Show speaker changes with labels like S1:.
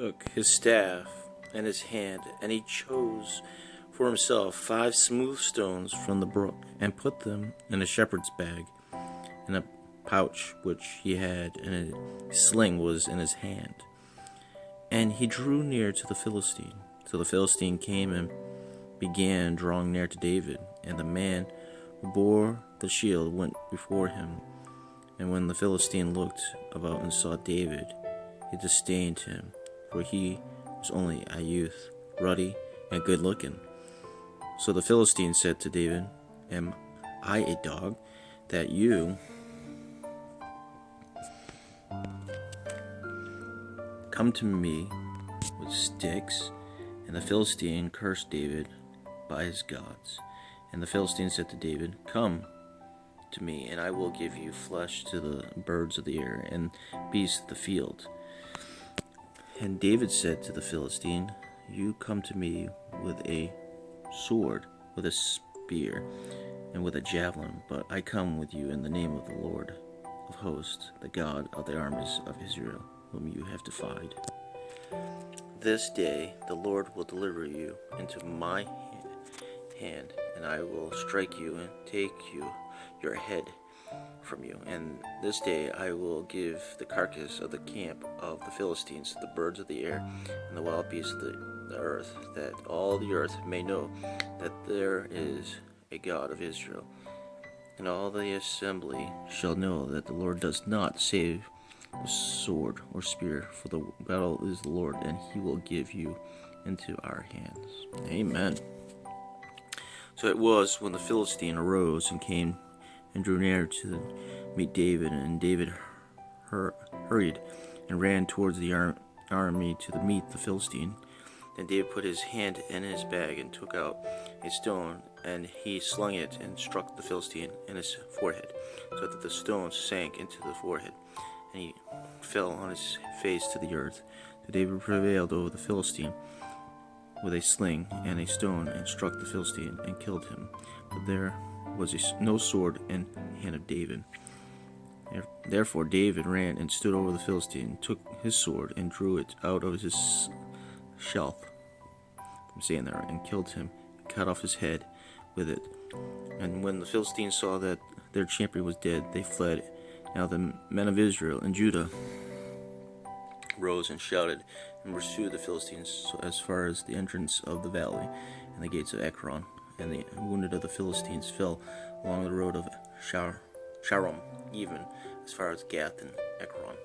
S1: took his staff in his hand, and he chose for himself 5 smooth stones from the brook, and put them in a shepherd's bag, in a pouch which he had, and a sling was in his hand. And he drew near to the Philistine. So the Philistine came and began drawing near to David, and the man who bore the shield went before him. And when the Philistine looked about and saw David, he disdained him, for he was only a youth, ruddy and good-looking. So the Philistine said to David, "Am I a dog, that you come to me with sticks?" And the Philistine cursed David by his gods. And the Philistine said to David, "Come to me, and I will give you flesh to the birds of the air and beasts of the field." And David said to the Philistine, "You come to me with a sword, with a spear, and with a javelin, but I come with you in the name of the Lord of hosts, the God of the armies of Israel, whom you have defied. This day the Lord will deliver you into my hand, and I will strike you and take your head from you. And this day I will give the carcass of the camp of the Philistines to the birds of the air and the wild beasts of the earth, that all the earth may know that there is a God of Israel. And all the assembly shall know that the Lord does not save with sword or spear, for the battle is the Lord, and he will give you into our hands." Amen. So it was when the Philistine arose and came and drew near to meet David, and David hurried and ran towards the army to meet the Philistine. Then David put his hand in his bag and took out a stone, and he slung it and struck the Philistine in his forehead, so that the stone sank into the forehead, and he fell on his face to the earth. So David prevailed over the Philistine with a sling and a stone, and struck the Philistine and killed him. But there was no sword in the hand of David. Therefore David ran and stood over the Philistine, took his sword and drew it out of his sheath from standing there, and killed him, and cut off his head with it. And when the Philistines saw that their champion was dead, they fled. Now the men of Israel and Judah rose and shouted and pursued the Philistines as far as the entrance of the valley and the gates of Ekron. And the wounded of the Philistines fell along the road of Sharon, even as far as Gath and Ekron.